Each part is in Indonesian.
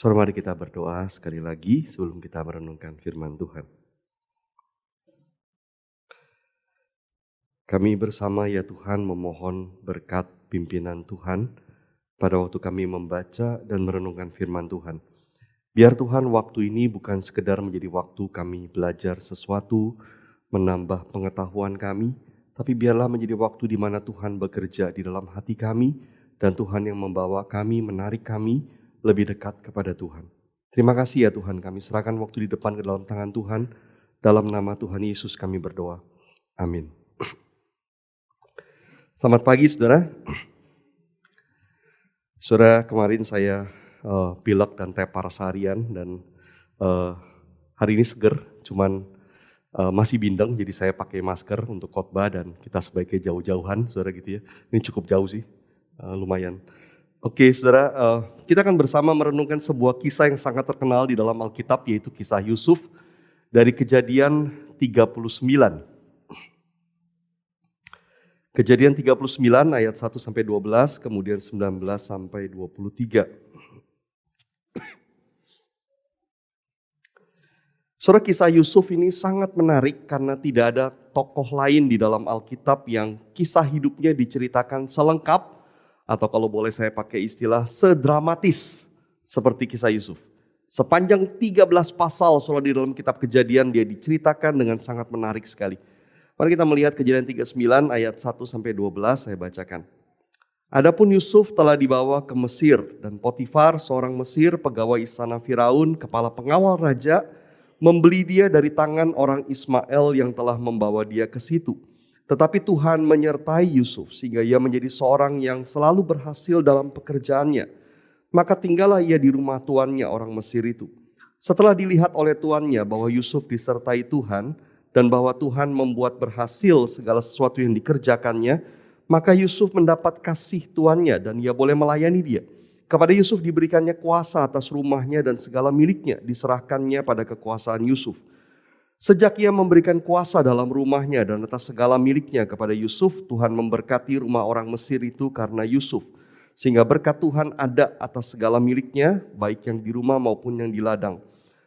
Saudara, mari kita berdoa sekali lagi sebelum kita merenungkan firman Tuhan. Kami bersama ya Tuhan memohon berkat pimpinan Tuhan pada waktu kami membaca dan merenungkan firman Tuhan. Biar Tuhan waktu ini bukan sekedar menjadi waktu kami belajar sesuatu, menambah pengetahuan kami, tapi biarlah menjadi waktu di mana Tuhan bekerja di dalam hati kami dan Tuhan yang membawa kami, menarik kami lebih dekat kepada Tuhan. Terima kasih ya Tuhan, kami serahkan waktu di depan ke dalam tangan Tuhan. Dalam nama Tuhan Yesus kami berdoa. Amin. Selamat pagi saudara. Saudara, kemarin saya pilek dan tepar seharian dan hari ini seger, cuman masih bindeng, jadi saya pakai masker untuk khotbah dan kita sebaiknya jauh-jauhan, saudara gitu ya. Ini cukup jauh sih, lumayan. Oke saudara, kita akan bersama merenungkan sebuah kisah yang sangat terkenal di dalam Alkitab, yaitu kisah Yusuf dari Kejadian 39. Kejadian 39 ayat 1 sampai 12, kemudian 19 sampai 23. Saudara, kisah Yusuf ini sangat menarik karena tidak ada tokoh lain di dalam Alkitab yang kisah hidupnya diceritakan selengkap, atau kalau boleh saya pakai istilah sedramatis seperti kisah Yusuf. Sepanjang 13 pasal saudara di dalam kitab Kejadian dia diceritakan dengan sangat menarik sekali. Mari kita melihat Kejadian 39 ayat 1 sampai 12, saya bacakan. Adapun Yusuf telah dibawa ke Mesir dan Potifar seorang Mesir pegawai istana Firaun, kepala pengawal raja, membeli dia dari tangan orang Ismail yang telah membawa dia ke situ. Tetapi Tuhan menyertai Yusuf sehingga ia menjadi seorang yang selalu berhasil dalam pekerjaannya. Maka tinggallah ia di rumah tuannya orang Mesir itu. Setelah dilihat oleh tuannya bahwa Yusuf disertai Tuhan dan bahwa Tuhan membuat berhasil segala sesuatu yang dikerjakannya, maka Yusuf mendapat kasih tuannya dan ia boleh melayani dia. Kepada Yusuf diberikannya kuasa atas rumahnya dan segala miliknya diserahkannya pada kekuasaan Yusuf. Sejak ia memberikan kuasa dalam rumahnya dan atas segala miliknya kepada Yusuf, Tuhan memberkati rumah orang Mesir itu karena Yusuf. Sehingga berkat Tuhan ada atas segala miliknya, baik yang di rumah maupun yang di ladang.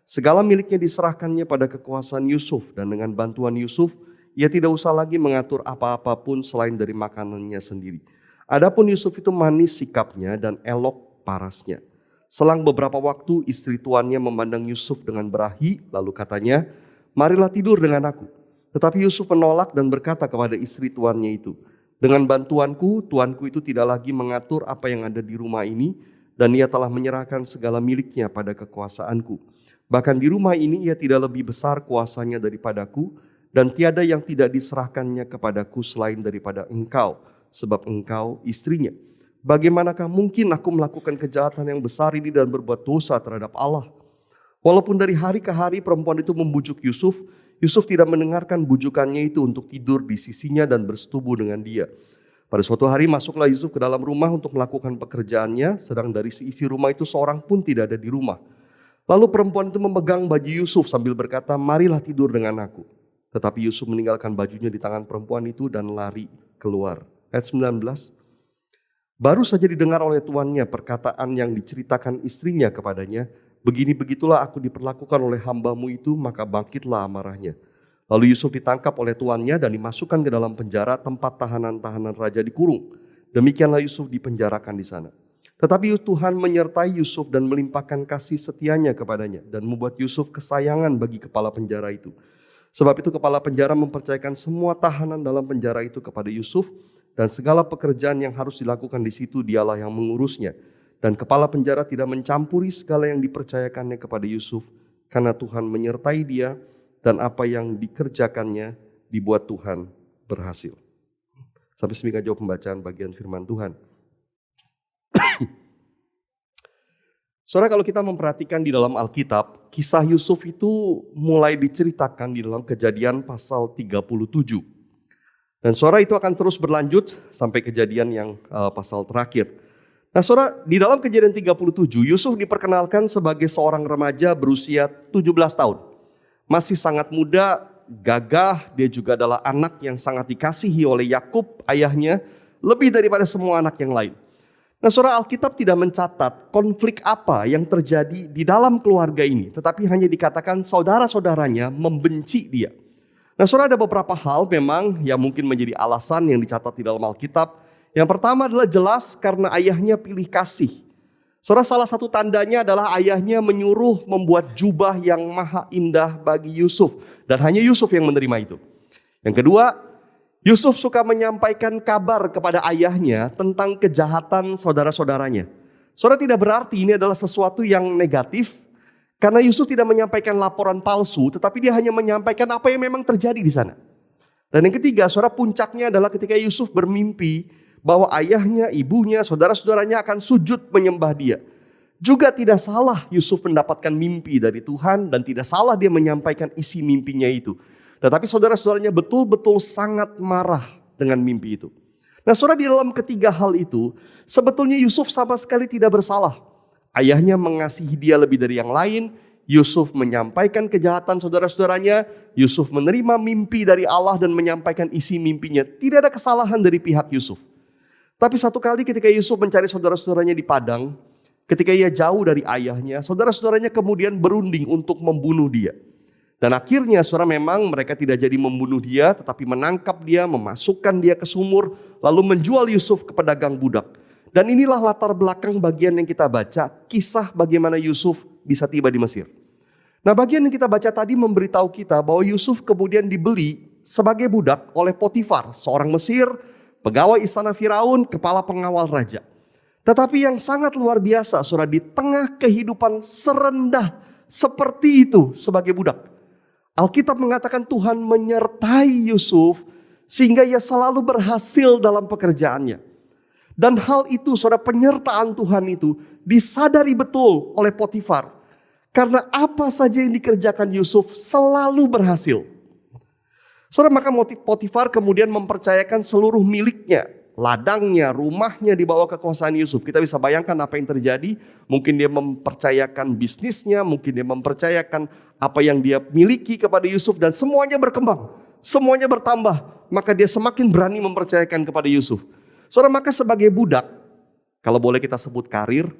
Segala miliknya diserahkannya pada kekuasaan Yusuf dan dengan bantuan Yusuf, ia tidak usah lagi mengatur apa-apapun selain dari makanannya sendiri. Adapun Yusuf itu manis sikapnya dan elok parasnya. Selang beberapa waktu istri tuannya memandang Yusuf dengan berahi, lalu katanya, "Marilah tidur dengan aku." Tetapi Yusuf menolak dan berkata kepada istri tuannya itu, "Dengan bantuanku, tuanku itu tidak lagi mengatur apa yang ada di rumah ini, dan ia telah menyerahkan segala miliknya pada kekuasaanku. Bahkan di rumah ini ia tidak lebih besar kuasanya daripadaku, dan tiada yang tidak diserahkannya kepadaku selain daripada engkau, sebab engkau istrinya. Bagaimanakah mungkin aku melakukan kejahatan yang besar ini dan berbuat dosa terhadap Allah?" Walaupun dari hari ke hari perempuan itu membujuk Yusuf, Yusuf tidak mendengarkan bujukannya itu untuk tidur di sisinya dan bersetubuh dengan dia. Pada suatu hari masuklah Yusuf ke dalam rumah untuk melakukan pekerjaannya, sedang dari seisi rumah itu seorang pun tidak ada di rumah. Lalu perempuan itu memegang baju Yusuf sambil berkata, "Marilah tidur dengan aku." Tetapi Yusuf meninggalkan bajunya di tangan perempuan itu dan lari keluar. Ayat 19. Baru saja didengar oleh tuannya perkataan yang diceritakan istrinya kepadanya, "Begini-begitulah aku diperlakukan oleh hambamu itu," maka bangkitlah amarahnya. Lalu Yusuf ditangkap oleh tuannya dan dimasukkan ke dalam penjara tempat tahanan-tahanan raja dikurung. Demikianlah Yusuf dipenjarakan di sana. Tetapi Tuhan menyertai Yusuf dan melimpahkan kasih setianya kepadanya dan membuat Yusuf kesayangan bagi kepala penjara itu. Sebab itu kepala penjara mempercayakan semua tahanan dalam penjara itu kepada Yusuf, dan segala pekerjaan yang harus dilakukan di situ dialah yang mengurusnya. Dan kepala penjara tidak mencampuri segala yang dipercayakannya kepada Yusuf, karena Tuhan menyertai dia dan apa yang dikerjakannya dibuat Tuhan berhasil. Sampai sini jawab pembacaan bagian firman Tuhan. Saudara, kalau kita memperhatikan di dalam Alkitab, kisah Yusuf itu mulai diceritakan di dalam Kejadian pasal 37. Dan saudara, itu akan terus berlanjut sampai Kejadian yang pasal terakhir. Nah saudara, di dalam Kejadian 37, Yusuf diperkenalkan sebagai seorang remaja berusia 17 tahun. Masih sangat muda, gagah, dia juga adalah anak yang sangat dikasihi oleh Yakub, ayahnya, lebih daripada semua anak yang lain. Nah, saudara, Alkitab tidak mencatat konflik apa yang terjadi di dalam keluarga ini, tetapi hanya dikatakan saudara-saudaranya membenci dia. Nah, saudara, ada beberapa hal memang yang mungkin menjadi alasan yang dicatat di dalam Alkitab. Yang pertama adalah jelas karena ayahnya pilih kasih. Saudara, salah satu tandanya adalah ayahnya menyuruh membuat jubah yang maha indah bagi Yusuf. Dan hanya Yusuf yang menerima itu. Yang kedua, Yusuf suka menyampaikan kabar kepada ayahnya tentang kejahatan saudara-saudaranya. Saudara, tidak berarti ini adalah sesuatu yang negatif. Karena Yusuf tidak menyampaikan laporan palsu, tetapi dia hanya menyampaikan apa yang memang terjadi di sana. Dan yang ketiga, saudara, puncaknya adalah ketika Yusuf bermimpi bahwa ayahnya, ibunya, saudara-saudaranya akan sujud menyembah dia. Juga tidak salah Yusuf mendapatkan mimpi dari Tuhan dan tidak salah dia menyampaikan isi mimpinya itu. Tetapi saudara-saudaranya betul-betul sangat marah dengan mimpi itu. Nah, saudara, di dalam ketiga hal itu, sebetulnya Yusuf sama sekali tidak bersalah. Ayahnya mengasihi dia lebih dari yang lain. Yusuf menyampaikan kejahatan saudara-saudaranya. Yusuf menerima mimpi dari Allah dan menyampaikan isi mimpinya. Tidak ada kesalahan dari pihak Yusuf. Tapi satu kali ketika Yusuf mencari saudara-saudaranya di padang, ketika ia jauh dari ayahnya, saudara-saudaranya kemudian berunding untuk membunuh dia. Dan akhirnya saudara, memang mereka tidak jadi membunuh dia, tetapi menangkap dia, memasukkan dia ke sumur, lalu menjual Yusuf ke pedagang budak. Dan inilah latar belakang bagian yang kita baca, kisah bagaimana Yusuf bisa tiba di Mesir. Nah, bagian yang kita baca tadi memberitahu kita bahwa Yusuf kemudian dibeli sebagai budak oleh Potifar, seorang Mesir, pegawai istana Firaun, kepala pengawal raja. Tetapi yang sangat luar biasa, saudara, di tengah kehidupan serendah seperti itu sebagai budak, Alkitab mengatakan Tuhan menyertai Yusuf sehingga ia selalu berhasil dalam pekerjaannya. Dan hal itu, saudara, penyertaan Tuhan itu disadari betul oleh Potifar. Karena apa saja yang dikerjakan Yusuf selalu berhasil. Saudara, maka Potifar kemudian mempercayakan seluruh miliknya, ladangnya, rumahnya dibawa kekuasaan Yusuf. Kita bisa bayangkan apa yang terjadi. Mungkin dia mempercayakan bisnisnya, mungkin dia mempercayakan apa yang dia miliki kepada Yusuf, dan semuanya berkembang, semuanya bertambah. Maka dia semakin berani mempercayakan kepada Yusuf. Saudara, maka sebagai budak, kalau boleh kita sebut karir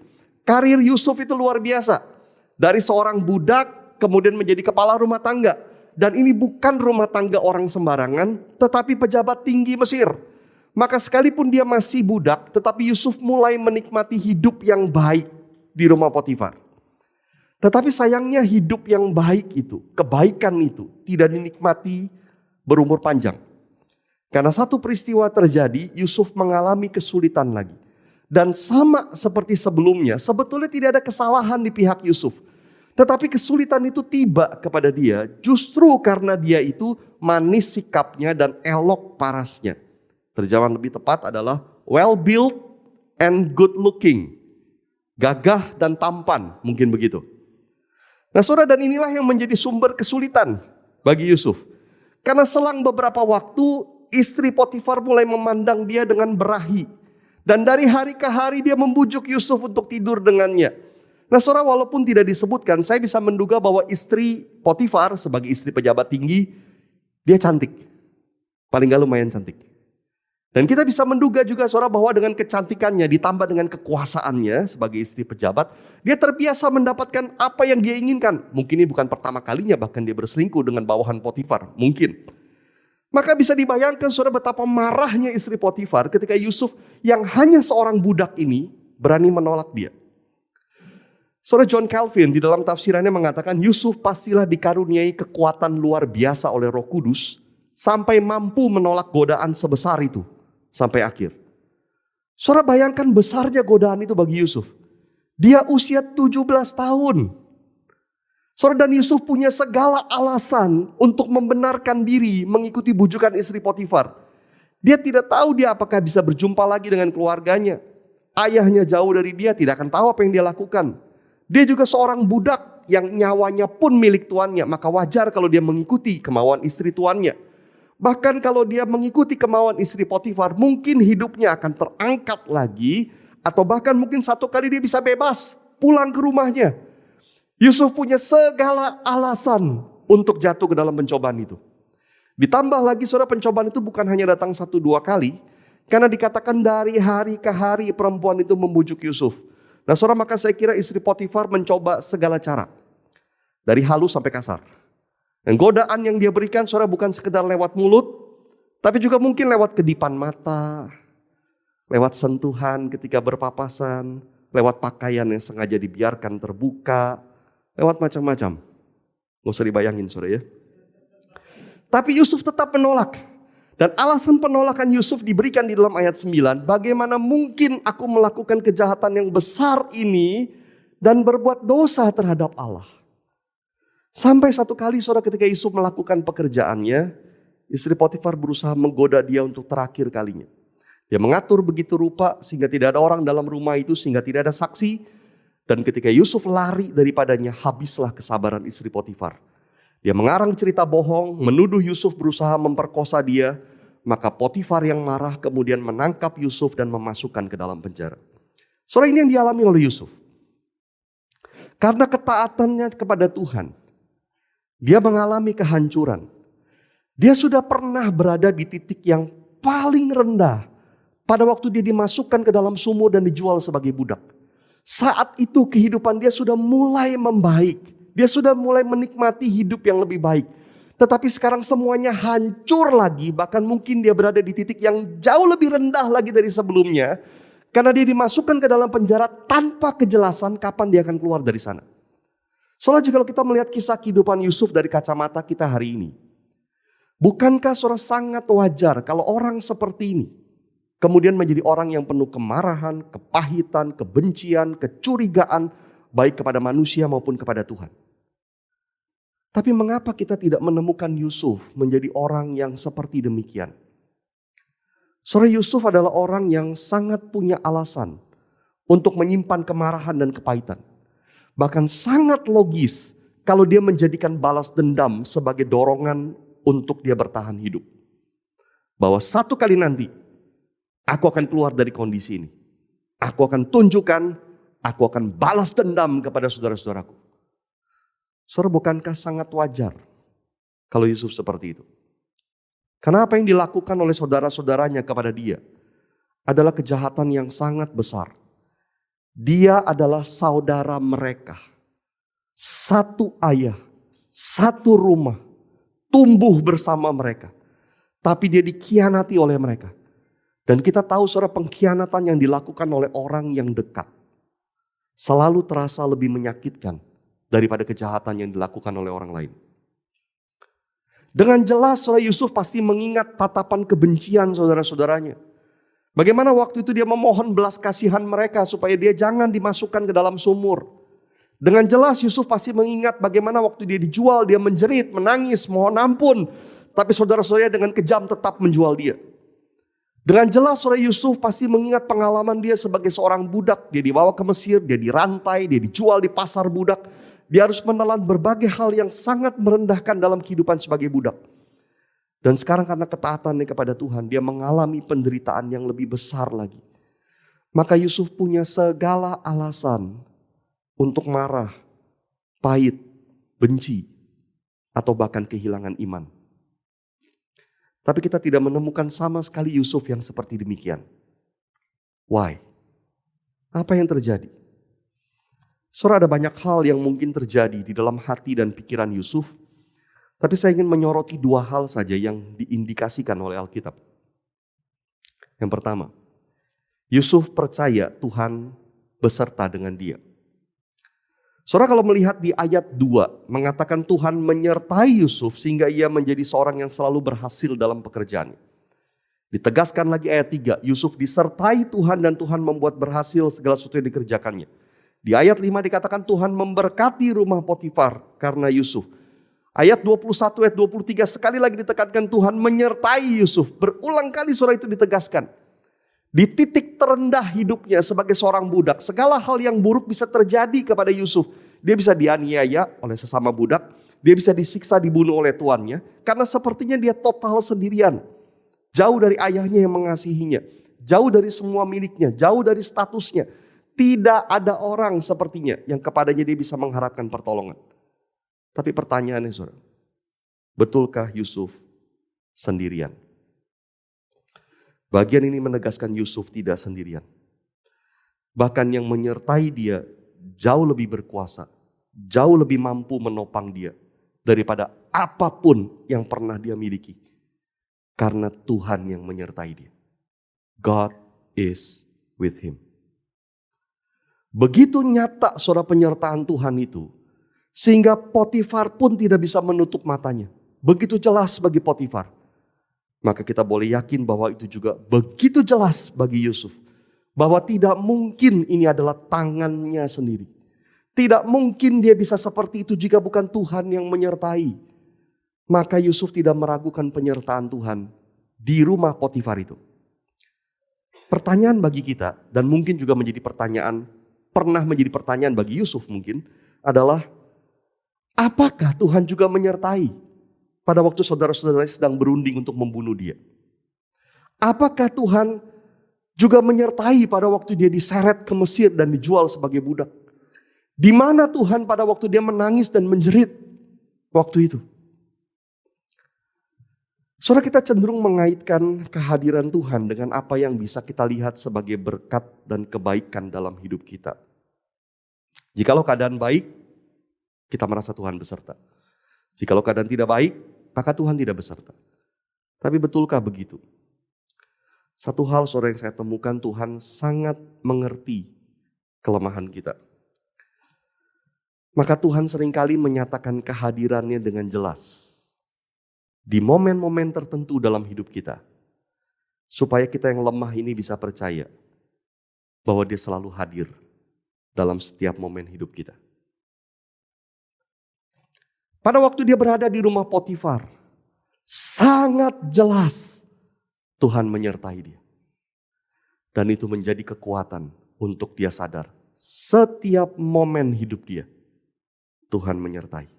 Yusuf itu luar biasa. Dari seorang budak kemudian menjadi kepala rumah tangga. Dan ini bukan rumah tangga orang sembarangan, tetapi pejabat tinggi Mesir. Maka sekalipun dia masih budak, tetapi Yusuf mulai menikmati hidup yang baik di rumah Potifar. Tetapi sayangnya hidup yang baik itu, kebaikan itu tidak dinikmati berumur panjang. Karena satu peristiwa terjadi, Yusuf mengalami kesulitan lagi. Dan sama seperti sebelumnya, sebetulnya tidak ada kesalahan di pihak Yusuf. Tetapi kesulitan itu tiba kepada dia justru karena dia itu manis sikapnya dan elok parasnya. Terjemahan lebih tepat adalah well built and good looking. Gagah dan tampan, mungkin begitu. Nah, saudara, dan inilah yang menjadi sumber kesulitan bagi Yusuf. Karena selang beberapa waktu, istri Potifar mulai memandang dia dengan berahi. Dan dari hari ke hari dia membujuk Yusuf untuk tidur dengannya. Nah, saudara, walaupun tidak disebutkan, saya bisa menduga bahwa istri Potifar sebagai istri pejabat tinggi, dia cantik. Paling gak lumayan cantik. Dan kita bisa menduga juga, saudara, bahwa dengan kecantikannya ditambah dengan kekuasaannya sebagai istri pejabat, dia terbiasa mendapatkan apa yang dia inginkan. Mungkin ini bukan pertama kalinya bahkan dia berselingkuh dengan bawahan Potifar, mungkin. Maka bisa dibayangkan, saudara, betapa marahnya istri Potifar ketika Yusuf yang hanya seorang budak ini berani menolak dia. Saudara, John Calvin di dalam tafsirannya mengatakan Yusuf pastilah dikaruniai kekuatan luar biasa oleh Roh Kudus sampai mampu menolak godaan sebesar itu. Sampai akhir. Saudara, bayangkan besarnya godaan itu bagi Yusuf. Dia usia 17 tahun. Saudara, dan Yusuf punya segala alasan untuk membenarkan diri mengikuti bujukan istri Potifar. Dia tidak tahu dia apakah bisa berjumpa lagi dengan keluarganya. Ayahnya jauh dari dia, tidak akan tahu apa yang dia lakukan. Dia juga seorang budak yang nyawanya pun milik tuannya. Maka wajar kalau dia mengikuti kemauan istri tuannya. Bahkan kalau dia mengikuti kemauan istri Potifar, mungkin hidupnya akan terangkat lagi. Atau bahkan mungkin satu kali dia bisa bebas pulang ke rumahnya. Yusuf punya segala alasan untuk jatuh ke dalam pencobaan itu. Ditambah lagi, saudara, pencobaan itu bukan hanya datang 1-2 kali. Karena dikatakan dari hari ke hari perempuan itu membujuk Yusuf. Nah saudara, maka saya kira istri Potifar mencoba segala cara. Dari halus sampai kasar. Dan godaan yang dia berikan saudara bukan sekedar lewat mulut, tapi juga mungkin lewat kedipan mata, lewat sentuhan ketika berpapasan, lewat pakaian yang sengaja dibiarkan terbuka, lewat macam-macam. Nggak usah dibayangin saudara ya. Tapi Yusuf tetap menolak. Dan alasan penolakan Yusuf diberikan di dalam ayat 9. Bagaimana mungkin aku melakukan kejahatan yang besar ini dan berbuat dosa terhadap Allah. Sampai satu kali saudara ketika Yusuf melakukan pekerjaannya, istri Potifar berusaha menggoda dia untuk terakhir kalinya. Dia mengatur begitu rupa sehingga tidak ada orang dalam rumah itu, sehingga tidak ada saksi. Dan ketika Yusuf lari daripadanya, habislah kesabaran istri Potifar. Dia mengarang cerita bohong, menuduh Yusuf berusaha memperkosa dia. Maka Potifar yang marah kemudian menangkap Yusuf dan memasukkan ke dalam penjara. Saudara, ini yang dialami oleh Yusuf. Karena ketaatannya kepada Tuhan, dia mengalami kehancuran. Dia sudah pernah berada di titik yang paling rendah pada waktu dia dimasukkan ke dalam sumur dan dijual sebagai budak. Saat itu kehidupan dia sudah mulai membaik. Dia sudah mulai menikmati hidup yang lebih baik. Tetapi sekarang semuanya hancur lagi. Bahkan mungkin dia berada di titik yang jauh lebih rendah lagi dari sebelumnya. Karena dia dimasukkan ke dalam penjara tanpa kejelasan kapan dia akan keluar dari sana. Soalnya kalau kita melihat kisah kehidupan Yusuf dari kacamata kita hari ini. Bukankah saudara sangat wajar kalau orang seperti ini kemudian menjadi orang yang penuh kemarahan, kepahitan, kebencian, kecurigaan baik kepada manusia maupun kepada Tuhan. Tapi mengapa kita tidak menemukan Yusuf menjadi orang yang seperti demikian? Saudara, Yusuf adalah orang yang sangat punya alasan untuk menyimpan kemarahan dan kepahitan. Bahkan sangat logis kalau dia menjadikan balas dendam sebagai dorongan untuk dia bertahan hidup. Bahwa satu kali nanti aku akan keluar dari kondisi ini. Aku akan tunjukkan, aku akan balas dendam kepada saudara-saudaraku. Saudara, bukankah sangat wajar kalau Yusuf seperti itu? Karena apa yang dilakukan oleh saudara-saudaranya kepada dia adalah kejahatan yang sangat besar. Dia adalah saudara mereka. Satu ayah, satu rumah, tumbuh bersama mereka. Tapi dia dikhianati oleh mereka. Dan kita tahu saudara, pengkhianatan yang dilakukan oleh orang yang dekat selalu terasa lebih menyakitkan daripada kejahatan yang dilakukan oleh orang lain. Dengan jelas saudara, Yusuf pasti mengingat tatapan kebencian saudara-saudaranya. Bagaimana waktu itu dia memohon belas kasihan mereka supaya dia jangan dimasukkan ke dalam sumur. Dengan jelas Yusuf pasti mengingat bagaimana waktu dia dijual, dia menjerit, menangis, mohon ampun. Tapi saudara-saudaranya dengan kejam tetap menjual dia. Dengan jelas saudara, Yusuf pasti mengingat pengalaman dia sebagai seorang budak. Dia dibawa ke Mesir, dia dirantai, dia dijual di pasar budak. Dia harus menelan berbagai hal yang sangat merendahkan dalam kehidupan sebagai budak. Dan sekarang karena ketaatannya kepada Tuhan, dia mengalami penderitaan yang lebih besar lagi. Maka Yusuf punya segala alasan untuk marah, pahit, benci, atau bahkan kehilangan iman. Tapi kita tidak menemukan sama sekali Yusuf yang seperti demikian. Why? Apa yang terjadi? Saudara, ada banyak hal yang mungkin terjadi di dalam hati dan pikiran Yusuf. Tapi saya ingin menyoroti dua hal saja yang diindikasikan oleh Alkitab. Yang pertama, Yusuf percaya Tuhan beserta dengan dia. Saudara, kalau melihat di ayat 2 mengatakan Tuhan menyertai Yusuf sehingga ia menjadi seorang yang selalu berhasil dalam pekerjaannya. Ditegaskan lagi ayat 3, Yusuf disertai Tuhan dan Tuhan membuat berhasil segala sesuatu yang dikerjakannya. Di ayat 5 dikatakan Tuhan memberkati rumah Potifar karena Yusuf. Ayat 21, ayat 23 sekali lagi ditekankan Tuhan menyertai Yusuf. Berulang kali surah itu ditegaskan. Di titik terendah hidupnya sebagai seorang budak, segala hal yang buruk bisa terjadi kepada Yusuf. Dia bisa dianiaya oleh sesama budak, dia bisa disiksa, dibunuh oleh tuannya. Karena sepertinya dia total sendirian. Jauh dari ayahnya yang mengasihinya. Jauh dari semua miliknya, jauh dari statusnya. Tidak ada orang sepertinya yang kepadanya dia bisa mengharapkan pertolongan. Tapi pertanyaannya saudara, betulkah Yusuf sendirian? Bagian ini menegaskan Yusuf tidak sendirian. Bahkan yang menyertai dia jauh lebih berkuasa, jauh lebih mampu menopang dia daripada apapun yang pernah dia miliki. Karena Tuhan yang menyertai dia. God is with him. Begitu nyata saudara penyertaan Tuhan itu, sehingga Potifar pun tidak bisa menutup matanya. Begitu jelas bagi Potifar. Maka kita boleh yakin bahwa itu juga begitu jelas bagi Yusuf. Bahwa tidak mungkin ini adalah tangannya sendiri. Tidak mungkin dia bisa seperti itu jika bukan Tuhan yang menyertai. Maka Yusuf tidak meragukan penyertaan Tuhan di rumah Potifar itu. Pertanyaan bagi kita, dan mungkin juga pernah menjadi pertanyaan bagi Yusuf mungkin, adalah apakah Tuhan juga menyertai pada waktu saudara-saudaranya sedang berunding untuk membunuh dia? Apakah Tuhan juga menyertai pada waktu dia diseret ke Mesir dan dijual sebagai budak? Di mana Tuhan pada waktu dia menangis dan menjerit waktu itu? Saudara, kita cenderung mengaitkan kehadiran Tuhan dengan apa yang bisa kita lihat sebagai berkat dan kebaikan dalam hidup kita. Jikalau keadaan baik, kita merasa Tuhan beserta. Jikalau keadaan tidak baik, maka Tuhan tidak beserta. Tapi betulkah begitu? Satu hal saudara yang saya temukan, Tuhan sangat mengerti kelemahan kita. Maka Tuhan seringkali menyatakan kehadirannya dengan jelas di momen-momen tertentu dalam hidup kita. Supaya kita yang lemah ini bisa percaya bahwa dia selalu hadir dalam setiap momen hidup kita. Pada waktu dia berada di rumah Potifar, sangat jelas Tuhan menyertai dia. Dan itu menjadi kekuatan untuk dia sadar setiap momen hidup dia, Tuhan menyertai.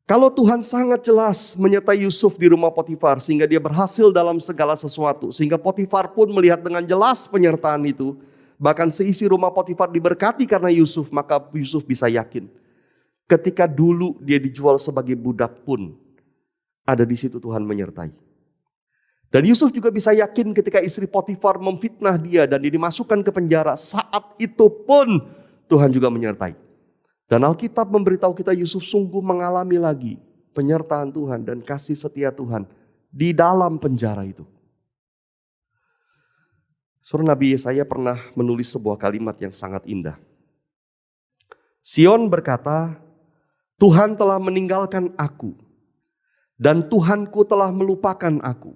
Kalau Tuhan sangat jelas menyertai Yusuf di rumah Potifar sehingga dia berhasil dalam segala sesuatu. Sehingga Potifar pun melihat dengan jelas penyertaan itu. Bahkan seisi rumah Potifar diberkati karena Yusuf, maka Yusuf bisa yakin. Ketika dulu dia dijual sebagai budak pun, ada di situ Tuhan menyertai. Dan Yusuf juga bisa yakin ketika istri Potifar memfitnah dia dan dia dimasukkan ke penjara, saat itu pun Tuhan juga menyertai. Dan Alkitab memberitahu kita Yusuf sungguh mengalami lagi penyertaan Tuhan dan kasih setia Tuhan di dalam penjara itu. Saudara, Nabi Yesaya pernah menulis sebuah kalimat yang sangat indah. Sion berkata, Tuhan telah meninggalkan aku dan Tuhanku telah melupakan aku.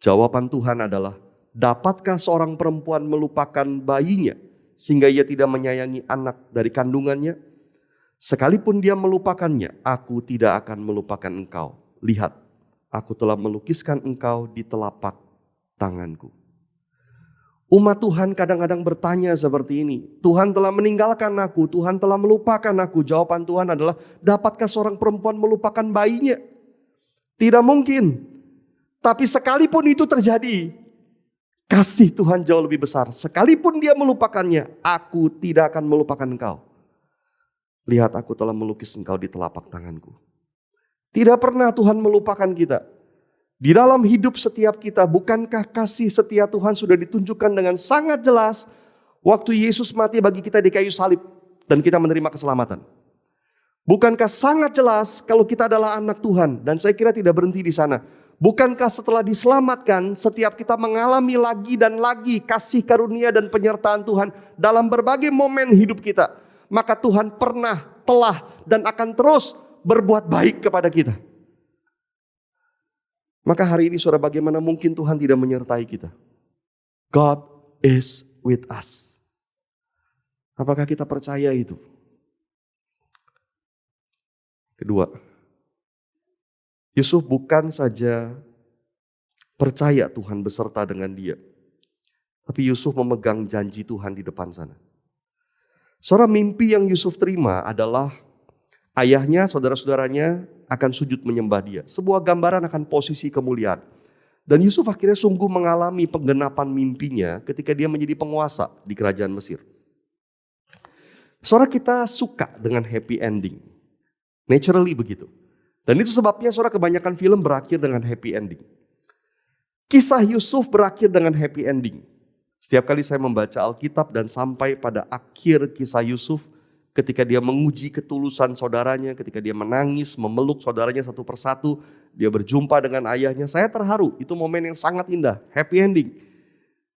Jawaban Tuhan adalah, dapatkah seorang perempuan melupakan bayinya sehingga ia tidak menyayangi anak dari kandungannya? Sekalipun dia melupakannya, aku tidak akan melupakan engkau. Lihat, aku telah melukiskan engkau di telapak tanganku. Umat Tuhan kadang-kadang bertanya seperti ini. Tuhan telah meninggalkan aku, Tuhan telah melupakan aku. Jawaban Tuhan adalah, dapatkah seorang perempuan melupakan bayinya? Tidak mungkin. Tapi sekalipun itu terjadi, kasih Tuhan jauh lebih besar. Sekalipun dia melupakannya, aku tidak akan melupakan engkau. Lihat, aku telah melukis engkau di telapak tanganku. Tidak pernah Tuhan melupakan kita. Di dalam hidup setiap kita, bukankah kasih setia Tuhan sudah ditunjukkan dengan sangat jelas waktu Yesus mati bagi kita di kayu salib dan kita menerima keselamatan? Bukankah sangat jelas kalau kita adalah anak Tuhan? Dan saya kira tidak berhenti di sana. Bukankah setelah diselamatkan, setiap kita mengalami lagi dan lagi kasih karunia dan penyertaan Tuhan dalam berbagai momen hidup kita. Maka Tuhan pernah, telah, dan akan terus berbuat baik kepada kita. Maka hari ini saudara, bagaimana mungkin Tuhan tidak menyertai kita? God is with us. Apakah kita percaya itu? Kedua, Yusuf bukan saja percaya Tuhan beserta dengan dia, tapi Yusuf memegang janji Tuhan di depan sana. Saudara, mimpi yang Yusuf terima adalah ayahnya, saudara-saudaranya akan sujud menyembah dia. Sebuah gambaran akan posisi kemuliaan. Dan Yusuf akhirnya sungguh mengalami penggenapan mimpinya ketika dia menjadi penguasa di kerajaan Mesir. Saudara, kita suka dengan happy ending. Naturally begitu. Dan itu sebabnya saudara kebanyakan film berakhir dengan happy ending. Kisah Yusuf berakhir dengan happy ending. Setiap kali saya membaca Alkitab dan sampai pada akhir kisah Yusuf, ketika dia menguji ketulusan saudaranya, ketika dia menangis, memeluk saudaranya satu persatu, dia berjumpa dengan ayahnya, saya terharu. Itu momen yang sangat indah, happy ending.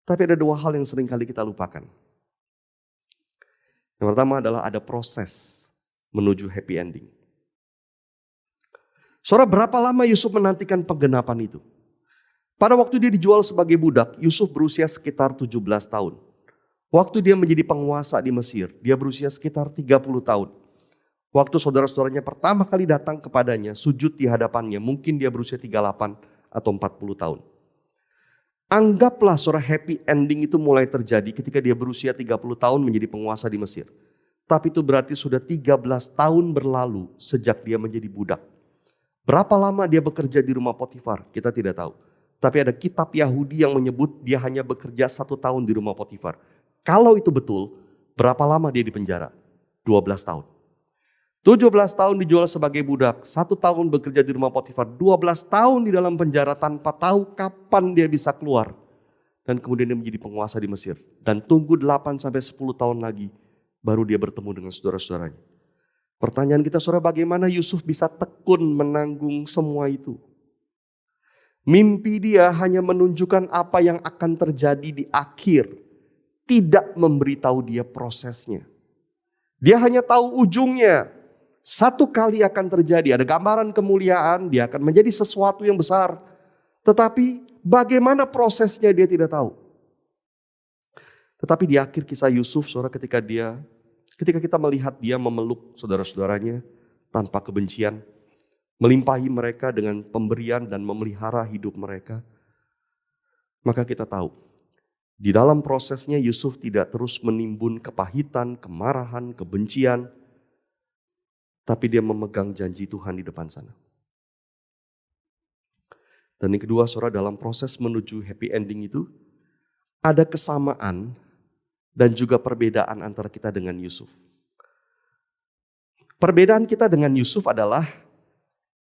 Tapi ada dua hal yang sering kali kita lupakan. Yang pertama adalah ada proses menuju happy ending. Saudara, berapa lama Yusuf menantikan penggenapan itu? Pada waktu dia dijual sebagai budak, Yusuf berusia sekitar 17 tahun. Waktu dia menjadi penguasa di Mesir, dia berusia sekitar 30 tahun. Waktu saudara-saudaranya pertama kali datang kepadanya, sujud di hadapannya, mungkin dia berusia 38 atau 40 tahun. Anggaplah saudara happy ending itu mulai terjadi ketika dia berusia 30 tahun menjadi penguasa di Mesir. Tapi itu berarti sudah 13 tahun berlalu sejak dia menjadi budak. Berapa lama dia bekerja di rumah Potifar, kita tidak tahu. Tapi ada kitab Yahudi yang menyebut dia hanya bekerja 1 tahun di rumah Potifar. Kalau itu betul, berapa lama dia di penjara? 12 tahun. 17 tahun dijual sebagai budak, 1 tahun bekerja di rumah Potifar, 12 tahun di dalam penjara tanpa tahu kapan dia bisa keluar. Dan kemudian dia menjadi penguasa di Mesir. Dan tunggu 8-10 tahun lagi, baru dia bertemu dengan saudara-saudaranya. Pertanyaan kita, saudara, bagaimana Yusuf bisa tekun menanggung semua itu? Mimpi dia hanya menunjukkan apa yang akan terjadi di akhir, tidak memberitahu dia prosesnya. Dia hanya tahu ujungnya. Satu kali akan terjadi, ada gambaran kemuliaan, dia akan menjadi sesuatu yang besar. Tetapi bagaimana prosesnya dia tidak tahu. Tetapi di akhir kisah Yusuf, saudara, ketika kita melihat dia memeluk saudara-saudaranya tanpa kebencian, melimpahi mereka dengan pemberian dan memelihara hidup mereka, maka kita tahu di dalam prosesnya Yusuf tidak terus menimbun kepahitan, kemarahan, kebencian, tapi dia memegang janji Tuhan di depan sana. Dan yang kedua, saudara, dalam proses menuju happy ending itu ada kesamaan dan juga perbedaan antara kita dengan Yusuf. Perbedaan kita dengan Yusuf adalah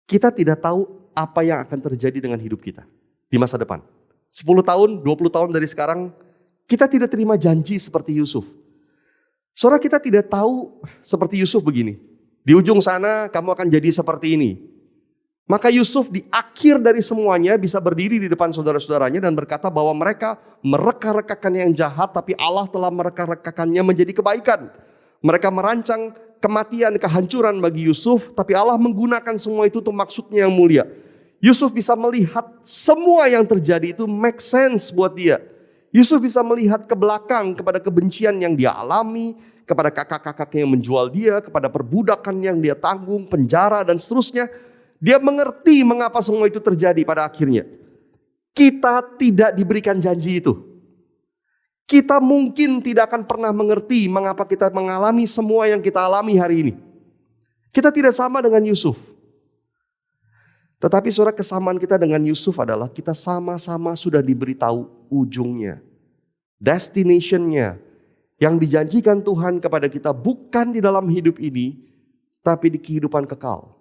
kita tidak tahu apa yang akan terjadi dengan hidup kita di masa depan. 10 tahun, 20 tahun dari sekarang, kita tidak terima janji seperti Yusuf. Saudara, kita tidak tahu seperti Yusuf begini. Di ujung sana kamu akan jadi seperti ini. Maka Yusuf di akhir dari semuanya bisa berdiri di depan saudara-saudaranya dan berkata bahwa mereka mereka-rekakan yang jahat, tapi Allah telah mereka-rekakannya menjadi kebaikan. Mereka merancang kematian, kehancuran bagi Yusuf, tapi Allah menggunakan semua itu untuk maksudnya yang mulia. Yusuf bisa melihat semua yang terjadi itu make sense buat dia. Yusuf bisa melihat ke belakang kepada kebencian yang dia alami, kepada kakak-kakaknya yang menjual dia, kepada perbudakan yang dia tanggung, penjara dan seterusnya. Dia mengerti mengapa semua itu terjadi pada akhirnya. Kita tidak diberikan janji itu. Kita mungkin tidak akan pernah mengerti mengapa kita mengalami semua yang kita alami hari ini. Kita tidak sama dengan Yusuf. Tetapi saudara, kesamaan kita dengan Yusuf adalah kita sama-sama sudah diberitahu ujungnya. Destination-nya yang dijanjikan Tuhan kepada kita bukan di dalam hidup ini, tapi di kehidupan kekal.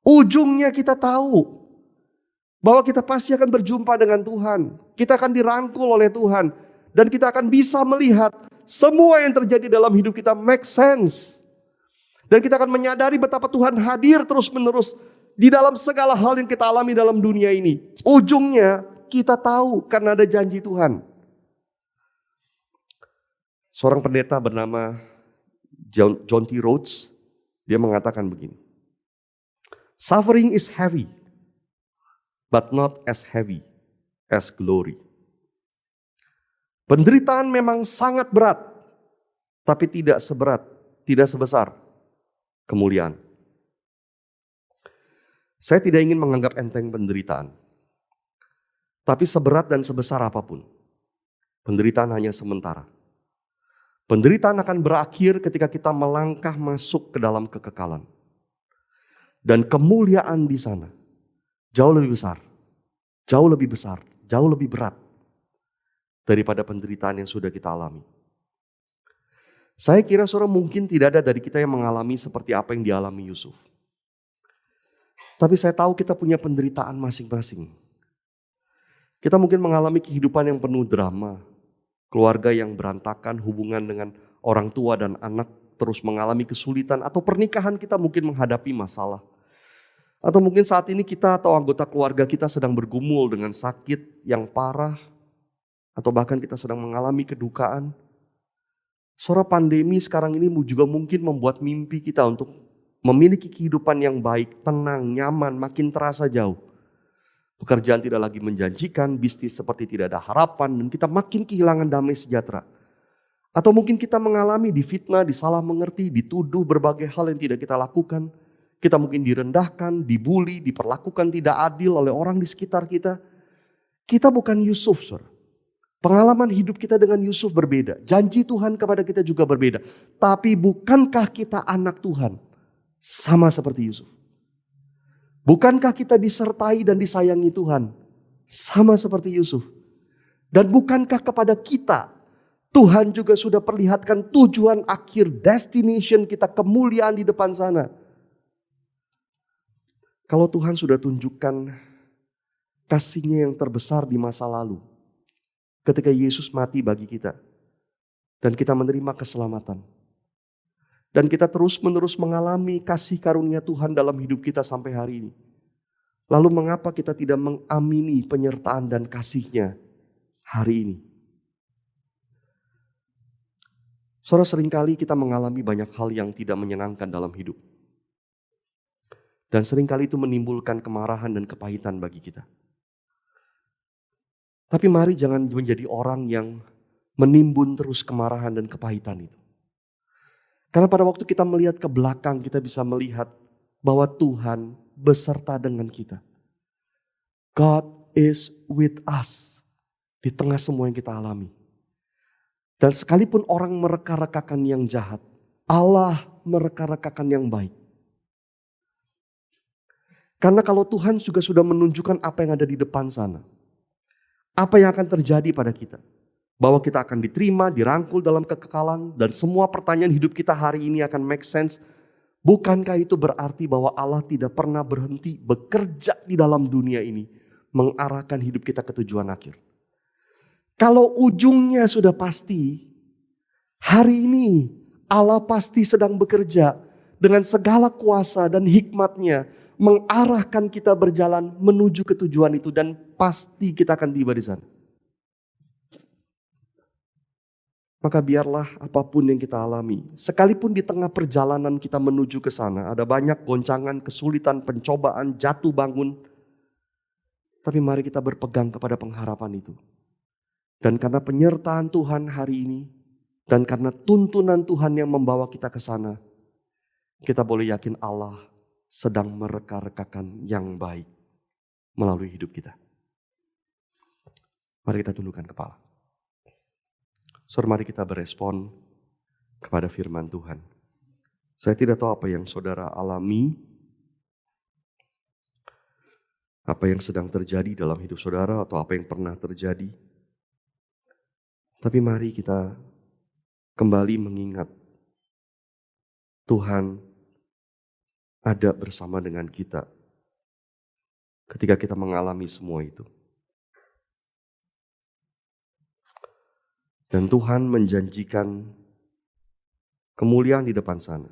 Ujungnya kita tahu. Bahwa kita pasti akan berjumpa dengan Tuhan. Kita akan dirangkul oleh Tuhan. Dan kita akan bisa melihat semua yang terjadi dalam hidup kita make sense. Dan kita akan menyadari betapa Tuhan hadir terus menerus di dalam segala hal yang kita alami dalam dunia ini. Ujungnya kita tahu karena ada janji Tuhan. Seorang pendeta bernama John T. Rhodes, dia mengatakan begini. Suffering is heavy, but not as heavy as glory. Penderitaan memang sangat berat, tapi tidak sebesar kemuliaan. Saya tidak ingin menganggap enteng penderitaan. Tapi seberat dan sebesar apapun, penderitaan hanya sementara. Penderitaan akan berakhir ketika kita melangkah masuk ke dalam kekekalan. Dan kemuliaan di sana jauh lebih besar, jauh lebih berat daripada penderitaan yang sudah kita alami. Saya kira saudara mungkin tidak ada dari kita yang mengalami seperti apa yang dialami Yusuf. Tapi saya tahu kita punya penderitaan masing-masing. Kita mungkin mengalami kehidupan yang penuh drama, keluarga yang berantakan, hubungan dengan orang tua dan anak terus mengalami kesulitan, atau pernikahan kita mungkin menghadapi masalah. Atau mungkin saat ini kita atau anggota keluarga kita sedang bergumul dengan sakit yang parah, atau bahkan kita sedang mengalami kedukaan. Saudara, pandemi sekarang ini juga mungkin membuat mimpi kita untuk memiliki kehidupan yang baik, tenang, nyaman, makin terasa jauh. Pekerjaan tidak lagi menjanjikan, bisnis seperti tidak ada harapan, dan kita makin kehilangan damai sejahtera. Atau mungkin kita mengalami difitnah, disalah mengerti, dituduh berbagai hal yang tidak kita lakukan. Kita mungkin direndahkan, dibully, diperlakukan tidak adil oleh orang di sekitar kita. Kita bukan Yusuf, saudara. Pengalaman hidup kita dengan Yusuf berbeda. Janji Tuhan kepada kita juga berbeda. Tapi bukankah kita anak Tuhan? Sama seperti Yusuf. Bukankah kita disertai dan disayangi Tuhan? Sama seperti Yusuf. Dan bukankah kepada kita Tuhan juga sudah perlihatkan tujuan akhir, destination kita, kemuliaan di depan sana. Kalau Tuhan sudah tunjukkan kasih-Nya yang terbesar di masa lalu, ketika Yesus mati bagi kita, dan kita menerima keselamatan, dan kita terus-menerus mengalami kasih karunia Tuhan dalam hidup kita sampai hari ini. Lalu mengapa kita tidak mengamini penyertaan dan kasih-Nya hari ini? Saudara, seringkali kita mengalami banyak hal yang tidak menyenangkan dalam hidup. Dan seringkali itu menimbulkan kemarahan dan kepahitan bagi kita. Tapi mari jangan menjadi orang yang menimbun terus kemarahan dan kepahitan itu. Karena pada waktu kita melihat ke belakang, kita bisa melihat bahwa Tuhan beserta dengan kita. God is with us di tengah semua yang kita alami. Dan sekalipun orang mereka-rekakan yang jahat, Allah mereka-rekakan yang baik. Karena kalau Tuhan juga sudah menunjukkan apa yang ada di depan sana, apa yang akan terjadi pada kita? Bahwa kita akan diterima, dirangkul dalam kekekalan, dan semua pertanyaan hidup kita hari ini akan make sense. Bukankah itu berarti bahwa Allah tidak pernah berhenti bekerja di dalam dunia ini, mengarahkan hidup kita ke tujuan akhir? Kalau ujungnya sudah pasti, hari ini Allah pasti sedang bekerja dengan segala kuasa dan hikmat-Nya, mengarahkan kita berjalan menuju ke tujuan itu, dan pasti kita akan tiba di sana. Maka biarlah apapun yang kita alami, sekalipun di tengah perjalanan kita menuju ke sana, ada banyak goncangan, kesulitan, pencobaan, jatuh bangun. Tapi mari kita berpegang kepada pengharapan itu. Dan karena penyertaan Tuhan hari ini, dan karena tuntunan Tuhan yang membawa kita ke sana, kita boleh yakin Allah sedang mereka-rekakan yang baik melalui hidup kita. Mari kita tundukkan kepala. Saudara, mari kita berespon kepada firman Tuhan. Saya tidak tahu apa yang saudara alami, apa yang sedang terjadi dalam hidup saudara, atau apa yang pernah terjadi. Tapi mari kita kembali mengingat Tuhan ada bersama dengan kita ketika kita mengalami semua itu. Dan Tuhan menjanjikan kemuliaan di depan sana.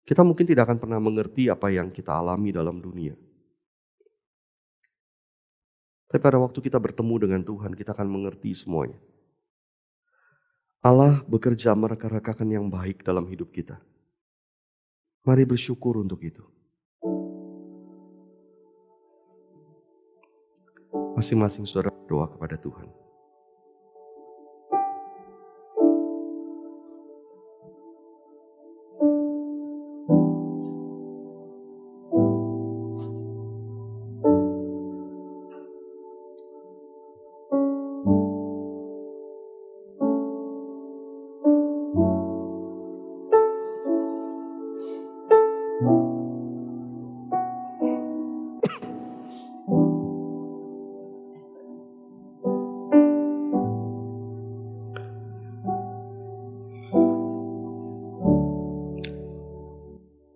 Kita mungkin tidak akan pernah mengerti apa yang kita alami dalam dunia. Tapi pada waktu kita bertemu dengan Tuhan, kita akan mengerti semuanya. Allah bekerja mereka-rekakan yang baik dalam hidup kita. Mari bersyukur untuk itu. Masing-masing saudara berdoa kepada Tuhan.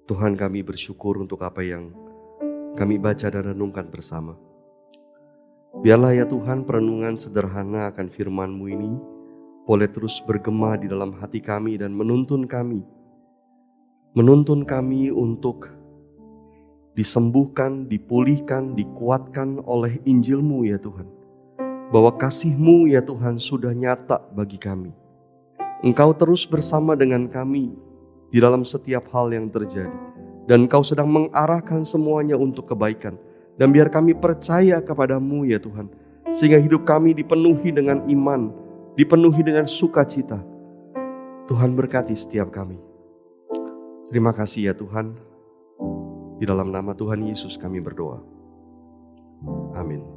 Tuhan, kami bersyukur untuk apa yang kami baca dan renungkan bersama. Biarlah ya Tuhan perenungan sederhana akan firman-Mu ini boleh terus bergema di dalam hati kami dan menuntun kami. Menuntun kami untuk disembuhkan, dipulihkan, dikuatkan oleh Injil-Mu ya Tuhan. Bahwa kasih-Mu ya Tuhan sudah nyata bagi kami. Engkau terus bersama dengan kami di dalam setiap hal yang terjadi. Dan Engkau sedang mengarahkan semuanya untuk kebaikan. Dan biar kami percaya kepada-Mu ya Tuhan. Sehingga hidup kami dipenuhi dengan iman, dipenuhi dengan sukacita. Tuhan berkati setiap kami. Terima kasih ya Tuhan. Di dalam nama Tuhan Yesus kami berdoa. Amin.